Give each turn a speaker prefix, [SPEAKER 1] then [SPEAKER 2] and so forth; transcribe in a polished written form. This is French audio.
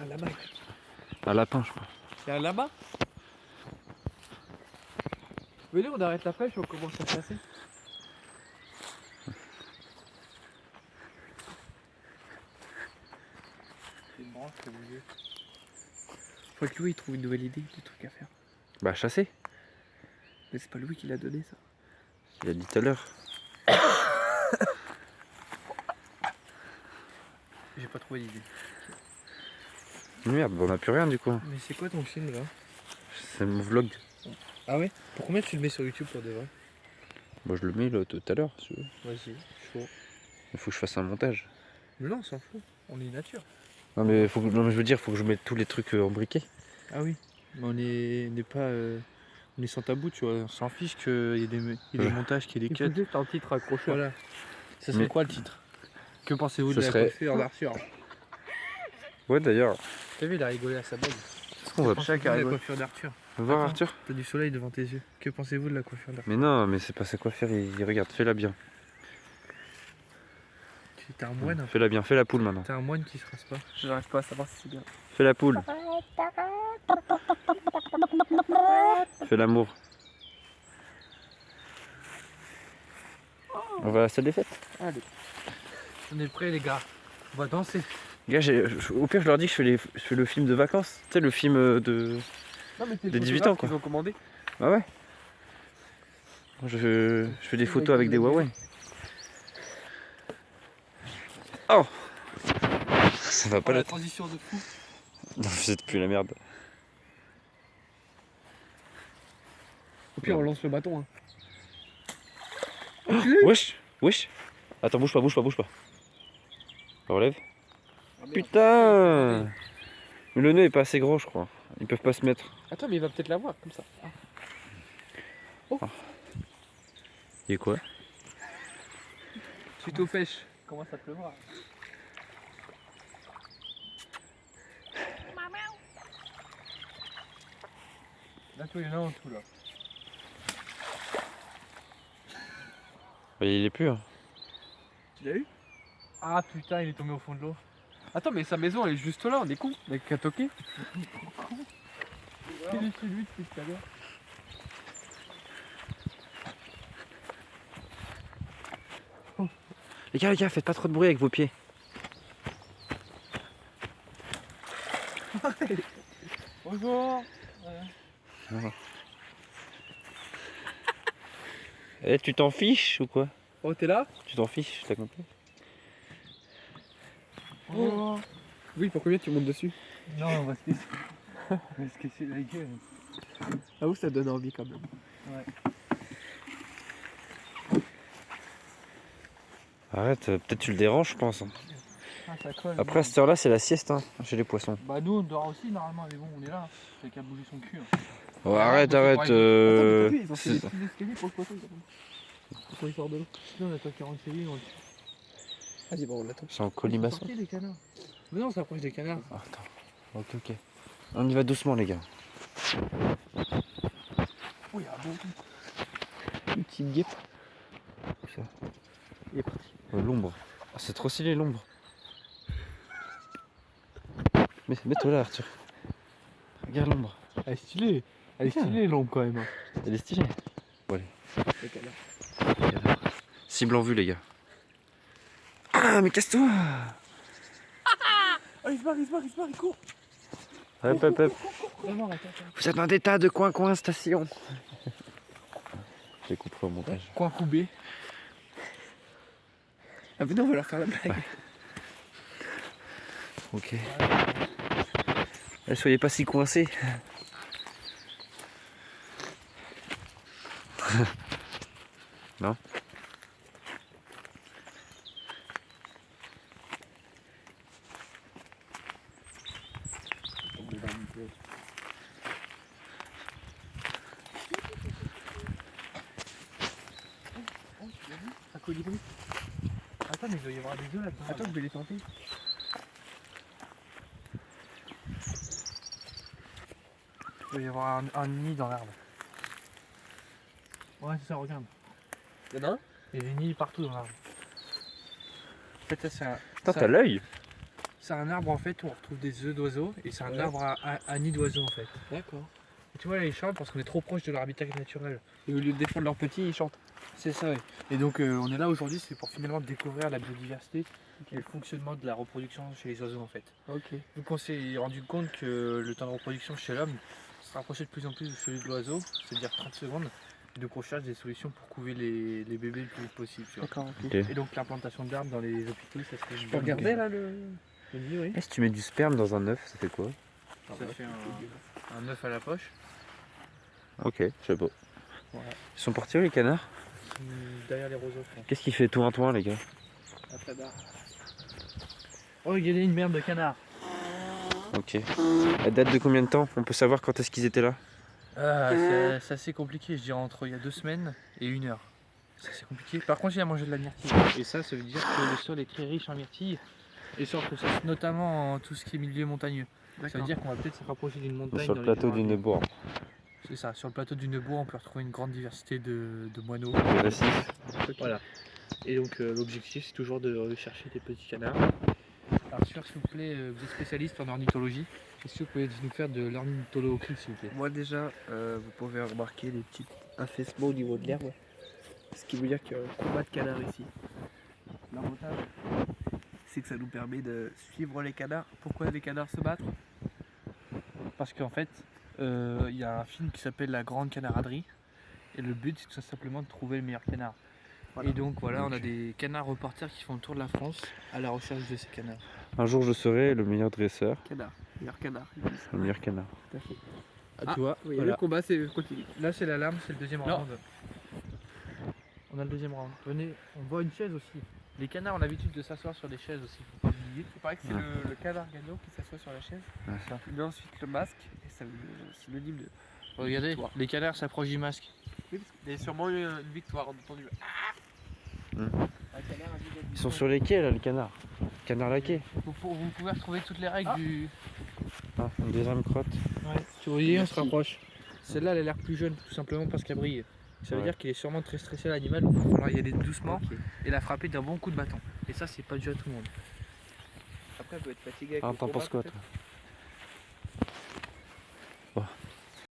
[SPEAKER 1] Un lama.
[SPEAKER 2] Un lapin, je crois.
[SPEAKER 1] Y'a un lama. Venez, on arrête la pêche, on commence à chasser. C'est une branche que vous voulez. Faut que Louis il trouve une nouvelle idée de trucs à faire.
[SPEAKER 2] Bah, chasser.
[SPEAKER 1] Mais c'est pas Louis qui l'a donné ça.
[SPEAKER 2] Il a dit tout à l'heure.
[SPEAKER 1] J'ai pas trouvé d'idée.
[SPEAKER 2] Merde, bah, on a plus rien du coup.
[SPEAKER 1] Mais c'est quoi ton film là?
[SPEAKER 2] C'est mon vlog.
[SPEAKER 1] Ah ouais? Pour combien tu le mets sur YouTube pour de vrai?
[SPEAKER 2] Moi, je le mets là, tout à l'heure, si tu veux.
[SPEAKER 1] Vas-y, chaud.
[SPEAKER 2] Il faut que je fasse un montage.
[SPEAKER 1] Mais non, on s'en fout. On est nature.
[SPEAKER 2] Non, mais, non, mais je veux dire, faut que je mette tous les trucs en briquet.
[SPEAKER 1] Ah oui. Mais on n'est pas. On est sans tabou, tu vois. On s'en fiche qu'il y ait des montages, qu'il y ait des cuts.
[SPEAKER 3] Il faut juste un titre accroché.
[SPEAKER 1] Voilà. Ça serait
[SPEAKER 2] Mais-
[SPEAKER 1] quoi le titre? Que pensez-vous de
[SPEAKER 2] Ce
[SPEAKER 1] la
[SPEAKER 2] serait-
[SPEAKER 1] coiffure d'Arthur?
[SPEAKER 2] Ouais, d'ailleurs.
[SPEAKER 1] T'as vu, il a rigolé à sa blague.
[SPEAKER 2] Est-ce qu'on va
[SPEAKER 1] Pensez-vous de la
[SPEAKER 2] rigoler.
[SPEAKER 1] coiffure d'Arthur?
[SPEAKER 2] Voir
[SPEAKER 1] Attends.
[SPEAKER 2] Arthur?
[SPEAKER 1] T'as du soleil devant tes yeux. Que pensez-vous de la coiffure d'Arthur?
[SPEAKER 2] Mais non, mais c'est pas sa coiffure, il regarde, fais-la bien.
[SPEAKER 1] T'es un moine, hein.
[SPEAKER 2] Fais-la bien, fais la poule maintenant.
[SPEAKER 1] T'es un moine qui se rase pas.
[SPEAKER 3] Je n'arrive pas à savoir si c'est bien.
[SPEAKER 2] Fais la poule. Fais l'amour. On va à la salle des fêtes.
[SPEAKER 3] Allez.
[SPEAKER 1] On est prêts, les gars. On va danser.
[SPEAKER 2] Gars, au pire, je leur dis que je fais le film de vacances. Tu sais, le film de.
[SPEAKER 3] Non, mais t'es
[SPEAKER 2] De
[SPEAKER 3] le
[SPEAKER 2] 18
[SPEAKER 3] photographe
[SPEAKER 2] ans, quoi.
[SPEAKER 3] qu'ils ont commandé.
[SPEAKER 2] Ah ouais. Je fais des photos avec des Huawei. Oh! Ça va pas
[SPEAKER 1] la
[SPEAKER 2] la
[SPEAKER 1] transition de fou.
[SPEAKER 2] Non, c'est plus la merde.
[SPEAKER 1] Au pire, on lance le bâton. Hein.
[SPEAKER 2] Wesh! Wesh! Attends, bouge pas, bouge pas, bouge pas. Relève.
[SPEAKER 1] Ah,
[SPEAKER 2] Putain! Mais le nœud est pas assez gros, je crois. Ils peuvent pas se mettre.
[SPEAKER 3] Attends, mais il va peut-être l'avoir comme ça. Ah.
[SPEAKER 2] Il y a quoi?
[SPEAKER 1] Suite aux pêches.
[SPEAKER 3] Commence à pleuvoir.
[SPEAKER 1] Là, toi, il y en a en tout, là.
[SPEAKER 2] Bah, il est plus. Hein.
[SPEAKER 1] Tu l'as eu? Ah putain, il est tombé au fond de l'eau.
[SPEAKER 3] Attends, mais sa maison elle est juste là, on est con. Avec qu'à toquer.
[SPEAKER 1] Il est chez lui depuis tout à l'heure.
[SPEAKER 2] Les gars, faites pas trop de bruit avec vos pieds.
[SPEAKER 1] Bonjour.
[SPEAKER 2] Eh, tu t'en fiches ou quoi?
[SPEAKER 1] Oh, t'es là?
[SPEAKER 2] Tu t'en fiches, t'as compris?
[SPEAKER 1] Oh.
[SPEAKER 3] Oui, pour combien tu montes dessus?
[SPEAKER 1] Non, on va se casser. On va se casser la gueule.
[SPEAKER 3] Ah oui, ça donne envie quand même.
[SPEAKER 1] Ouais.
[SPEAKER 2] Arrête, peut-être tu le déranges, je pense. Hein.
[SPEAKER 1] Ah, ça colle.
[SPEAKER 2] Après, à cette heure-là, c'est la sieste hein, chez les poissons.
[SPEAKER 1] Bah, nous, on dort aussi normalement, mais bon, on est là. T'as qu'à bouger son cul. Hein.
[SPEAKER 2] Oh,
[SPEAKER 1] Ah,
[SPEAKER 2] arrête,
[SPEAKER 1] bah,
[SPEAKER 2] arrête.
[SPEAKER 3] Attends, mais t'as vu, ils ont fait
[SPEAKER 2] c'est-
[SPEAKER 3] des petits escaliers pour le poisson quand même. Quand il sort de l'eau.
[SPEAKER 1] Sinon, on attend 40 séries, on le tue.
[SPEAKER 3] Vas-y, bon, on l'attend.
[SPEAKER 2] C'est en colimaçon.
[SPEAKER 1] Sortez les canards. Mais non, on s'approche des canards.
[SPEAKER 2] Ah, attends. Ok. On y va doucement, les gars.
[SPEAKER 1] Oh, il y a un bon truc.
[SPEAKER 3] Une petite guêpe.
[SPEAKER 2] Où ça?
[SPEAKER 3] Il est parti.
[SPEAKER 2] L'ombre. Ah, c'est trop stylé, l'ombre. Mets-toi là, Arthur. Regarde l'ombre.
[SPEAKER 1] Elle est stylée. Elle est stylée, l'ombre quand même. Hein.
[SPEAKER 2] Elle est stylée.
[SPEAKER 3] Le canard.
[SPEAKER 2] Cible en vue, les gars. Ah, mais casse-toi!
[SPEAKER 3] Ah, il se barre, il court.
[SPEAKER 2] Hop.
[SPEAKER 1] Vraiment, attends.
[SPEAKER 2] Vous êtes dans des tas de coin station. Je les couperai au montage.
[SPEAKER 1] Coin coubé.
[SPEAKER 3] Ah, venez, on va leur faire la blague.
[SPEAKER 2] Ok. Soyez pas si coincés. Non?
[SPEAKER 1] Un colibri. Attends, mais il doit y avoir des œufs là-dedans.
[SPEAKER 3] Attends, je vais les tenter.
[SPEAKER 1] Il doit y avoir un nid dans l'arbre. Ouais, c'est ça, regarde.
[SPEAKER 3] Il y en a un?
[SPEAKER 1] Il y a des nids partout dans l'arbre. En fait, ça, c'est un.
[SPEAKER 2] Putain,
[SPEAKER 1] ça-
[SPEAKER 2] t'as l'œil?
[SPEAKER 1] C'est un arbre en fait où on retrouve des œufs d'oiseaux et c'est un arbre à nid d'oiseaux en fait.
[SPEAKER 3] D'accord.
[SPEAKER 1] Et tu vois là ils chantent parce qu'on est trop proche de leur habitat naturel.
[SPEAKER 3] Et au lieu de défendre leurs petits, ils chantent.
[SPEAKER 1] C'est ça oui. Et donc on est là aujourd'hui c'est pour finalement découvrir la biodiversité et le fonctionnement de la reproduction chez les oiseaux en fait.
[SPEAKER 3] Ok.
[SPEAKER 1] Donc on s'est rendu compte que le temps de reproduction chez l'homme se rapprochait de plus en plus de celui de l'oiseau, c'est-à-dire 30 secondes. Et donc on cherche des solutions pour couver les bébés le plus vite possible. Tu vois.
[SPEAKER 3] D'accord.
[SPEAKER 2] Ok.
[SPEAKER 1] Et donc l'implantation d'arbres dans les hôpitaux, ça serait
[SPEAKER 3] Tu peux regarder là le nid, oui.
[SPEAKER 2] Et si tu mets du sperme dans un œuf, ça fait quoi?
[SPEAKER 1] Ça fait un œuf à la poche.
[SPEAKER 2] Ok, je sais pas.
[SPEAKER 1] Voilà.
[SPEAKER 2] Ils sont partis où les canards?
[SPEAKER 1] Derrière les roseaux. je pense.
[SPEAKER 2] Qu'est-ce qui fait toin les gars?
[SPEAKER 3] Un canard.
[SPEAKER 1] Oh, regardez une merde de canard.
[SPEAKER 2] Ok. Elle date de combien de temps? On peut savoir quand est-ce qu'ils étaient là?
[SPEAKER 1] C'est assez compliqué, je dirais entre il y a 2 semaines et 1 heure. C'est assez compliqué. Par contre, il a mangé de la myrtille. Et ça veut dire que le sol est très riche en myrtille. Et ça, on retrouve ça notamment en tout ce qui est milieu montagneux. Ça veut dire qu'on va peut-être se rapprocher d'une montagne.
[SPEAKER 2] Sur le plateau du Neubourg.
[SPEAKER 1] C'est ça, sur le plateau du Neubourg, on peut retrouver une grande diversité de moineaux.
[SPEAKER 2] Le récif.
[SPEAKER 1] Voilà. Et donc l'objectif, c'est toujours de rechercher des petits canards. Alors, s'il vous plaît, vous êtes spécialiste en ornithologie. Est-ce que vous pouvez nous faire de l'ornithologie, s'il vous plaît?
[SPEAKER 3] Moi déjà, vous pouvez remarquer les petits affaissements au niveau de l'herbe. Ce qui veut dire qu'il y a un combat de canards ici. L'avantage, c'est que ça nous permet de suivre les canards. Pourquoi les canards se battent?
[SPEAKER 1] Parce qu'en fait, il y a un film qui s'appelle La Grande Canaraderie. Et le but, c'est tout simplement de trouver le meilleur canard.
[SPEAKER 3] Voilà.
[SPEAKER 1] Et donc voilà, on a des canards reporters qui font le tour de la France à la recherche de ces canards.
[SPEAKER 2] Un jour je serai le meilleur dresseur,
[SPEAKER 3] Canard, meilleur canard.
[SPEAKER 2] le meilleur canard.
[SPEAKER 3] Tout à fait.
[SPEAKER 1] Ah, tu vois,
[SPEAKER 3] Oui,
[SPEAKER 1] voilà.
[SPEAKER 3] le combat, c'est continue.
[SPEAKER 1] Là c'est l'alarme, c'est le deuxième
[SPEAKER 3] Non.
[SPEAKER 1] round. On a le deuxième round. Venez, on voit une chaise aussi. Les canards ont l'habitude de s'asseoir sur des chaises aussi, faut pas oublier.
[SPEAKER 3] Il paraît que c'est le canard gagnant qui s'assoit sur la chaise.
[SPEAKER 1] Ça.
[SPEAKER 3] Il met ensuite le masque et ça synonyme de.
[SPEAKER 1] Regardez,
[SPEAKER 3] Victoire.
[SPEAKER 1] les canards s'approchent du masque.
[SPEAKER 3] Oui, parce qu'il y a sûrement eu une victoire, entendu.
[SPEAKER 2] Ils sont sur les quais là, les canards. Canard laquais.
[SPEAKER 1] Vous pouvez retrouver toutes les règles du...
[SPEAKER 2] Ah, une deuxième crotte.
[SPEAKER 1] Tu voyez, on se rapproche. Celle-là, elle a l'air plus jeune, tout simplement parce qu'elle brille. Ça veut
[SPEAKER 2] Ouais.
[SPEAKER 1] dire qu'il est sûrement très stressé l'animal, donc il va falloir y aller doucement et la frapper d'un bon coup de bâton. Et ça, c'est pas dû à tout le monde.
[SPEAKER 3] Après, elle peut être fatiguée avec
[SPEAKER 2] Ah,
[SPEAKER 3] le
[SPEAKER 2] t'en
[SPEAKER 3] combat,
[SPEAKER 2] penses quoi
[SPEAKER 3] peut-être.
[SPEAKER 2] toi?